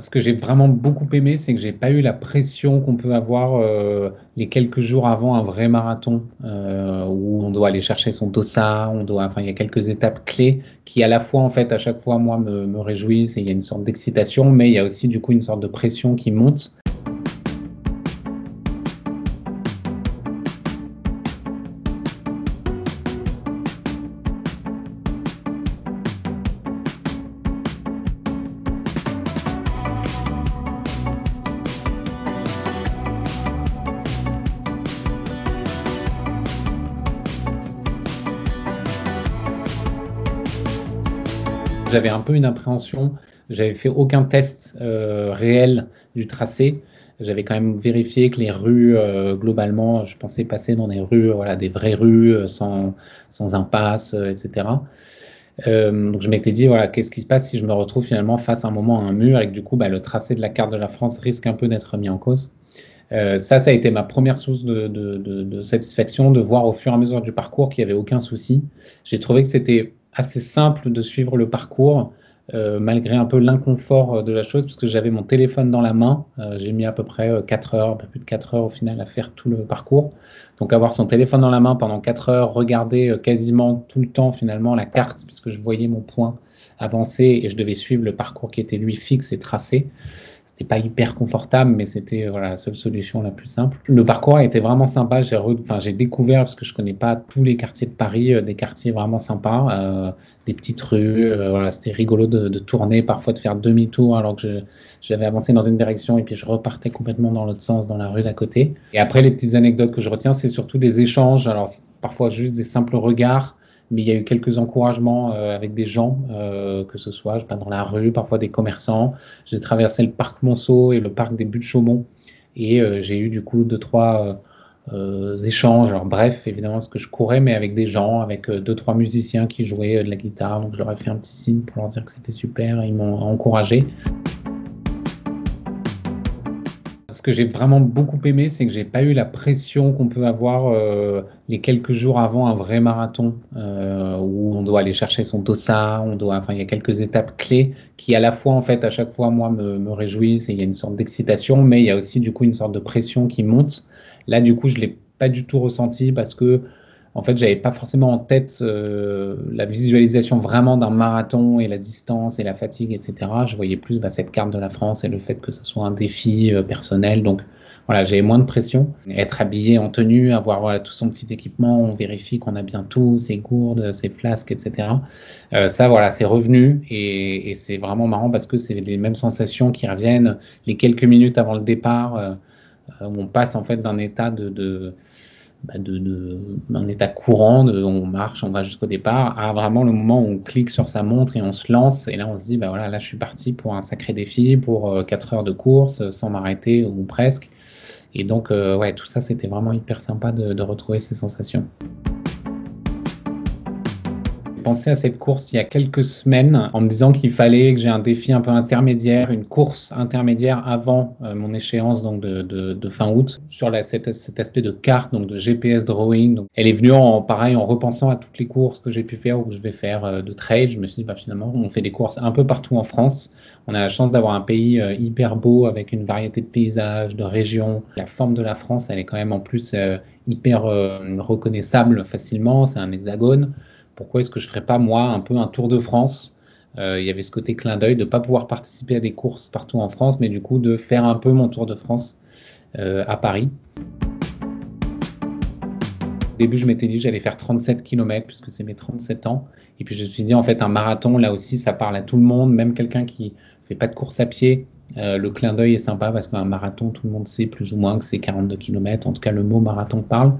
Ce que j'ai vraiment beaucoup aimé, c'est que j'ai pas eu la pression qu'on peut avoir les quelques jours avant un vrai marathon où on doit aller chercher son dossard, enfin, il y a quelques étapes clés qui à la fois, en fait, à chaque fois, moi, me réjouissent et il y a une sorte d'excitation, mais il y a aussi du coup une sorte de pression qui monte. J'avais un peu une appréhension. J'avais fait aucun test réel du tracé. J'avais quand même vérifié que les rues, globalement, je pensais passer dans des rues, voilà, des vraies rues sans impasse, etc. Donc je m'étais dit, voilà, qu'est-ce qui se passe si je me retrouve finalement face à un moment à un mur et que du coup, bah, le tracé de la carte de la France risque un peu d'être mis en cause. Ça a été ma première source de satisfaction, de voir au fur et à mesure du parcours qu'il n'y avait aucun souci. J'ai trouvé que c'était assez simple de suivre le parcours, malgré un peu l'inconfort de la chose, parce que j'avais mon téléphone dans la main. J'ai mis à peu près 4 heures, un peu plus de 4 heures au final à faire tout le parcours. Donc avoir son téléphone dans la main pendant 4 heures, regarder quasiment tout le temps finalement la carte, puisque je voyais mon point avancer et je devais suivre le parcours qui était lui fixe et tracé. C'était pas hyper confortable, mais c'était voilà, la seule solution la plus simple. Le parcours a été vraiment sympa. Enfin, j'ai découvert, parce que je connais pas tous les quartiers de Paris, des quartiers vraiment sympas, des petites rues. Voilà, c'était rigolo de tourner, parfois de faire demi-tour alors que j'avais avancé dans une direction et puis je repartais complètement dans l'autre sens, dans la rue d'à côté. Et après, les petites anecdotes que je retiens, c'est surtout des échanges. Alors, c'est parfois juste des simples regards, mais il y a eu quelques encouragements avec des gens, que ce soit je sais pas, dans la rue, parfois des commerçants. J'ai traversé le parc Monceau et le parc des Buttes-Chaumont et j'ai eu du coup deux, trois échanges. Alors bref, évidemment, parce que je courais, mais avec des gens, avec deux, trois musiciens qui jouaient de la guitare. Donc je leur ai fait un petit signe pour leur dire que c'était super. Ils m'ont encouragé. Ce que j'ai vraiment beaucoup aimé, c'est que j'ai pas eu la pression qu'on peut avoir les quelques jours avant un vrai marathon où on doit aller chercher son dossard, enfin, il y a quelques étapes clés qui à la fois, en fait, à chaque fois, moi, me réjouissent et il y a une sorte d'excitation, mais il y a aussi du coup une sorte de pression qui monte. Là, du coup, je l'ai pas du tout ressenti parce que en fait, j'avais pas forcément en tête la visualisation vraiment d'un marathon et la distance et la fatigue, etc. Je voyais plus bah, cette carte de la France et le fait que ce soit un défi personnel. Donc voilà, j'avais moins de pression. Être habillé en tenue, avoir voilà, tout son petit équipement, on vérifie qu'on a bien tout, ses gourdes, ses flasques, etc. Ça, voilà, c'est revenu et c'est vraiment marrant parce que c'est les mêmes sensations qui reviennent les quelques minutes avant le départ, où on passe en fait d'un état un état courant, on marche, on va jusqu'au départ, à vraiment le moment où on clique sur sa montre et on se lance. Et là, on se dit, bah voilà, là, je suis parti pour un sacré défi, pour 4 heures de course, sans m'arrêter ou presque. Et donc, ouais, tout ça, c'était vraiment hyper sympa de retrouver ces sensations. J'ai pensé à cette course il y a quelques semaines en me disant qu'il fallait que j'ai un défi un peu intermédiaire, une course intermédiaire avant mon échéance donc de fin août sur cet aspect de carte, donc de GPS drawing. Donc, elle est venue pareil en repensant à toutes les courses que j'ai pu faire ou que je vais faire de trail. Je me suis dit bah, finalement on fait des courses un peu partout en France. On a la chance d'avoir un pays hyper beau avec une variété de paysages, de régions. La forme de la France, elle est quand même en plus hyper reconnaissable facilement. C'est un hexagone. Pourquoi est-ce que je ne ferais pas, moi, un peu un tour de France? Il y avait ce côté clin d'œil de ne pas pouvoir participer à des courses partout en France, mais du coup de faire un peu mon tour de France à Paris. Au début, je m'étais dit que j'allais faire 37 km puisque c'est mes 37 ans. Et puis je me suis dit, en fait, un marathon, là aussi, ça parle à tout le monde, même quelqu'un qui ne fait pas de course à pied. Le clin d'œil est sympa parce qu'un marathon, tout le monde sait plus ou moins que c'est 42 km. En tout cas, le mot marathon parle.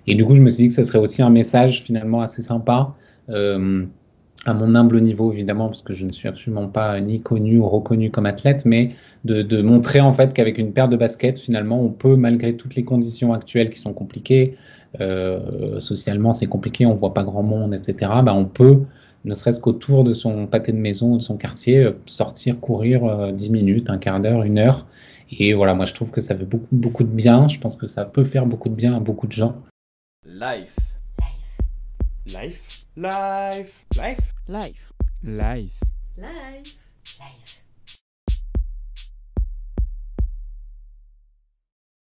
Et du coup, je me suis dit que ça serait aussi un message finalement assez sympa. Euh, à mon humble niveau, évidemment, parce que je ne suis absolument pas ni connu ou reconnu comme athlète, mais de montrer en fait qu'avec une paire de baskets, finalement, on peut, malgré toutes les conditions actuelles qui sont compliquées, socialement c'est compliqué, on voit pas grand monde, etc., bah, on peut, ne serait-ce qu'autour de son pâté de maison ou de son quartier, sortir, courir 10 minutes, un quart d'heure, une heure. Et voilà, moi je trouve que ça fait beaucoup, beaucoup de bien. Je pense que ça peut faire beaucoup de bien à beaucoup de gens. Life. Life. Life. Life. Life. Life. Life.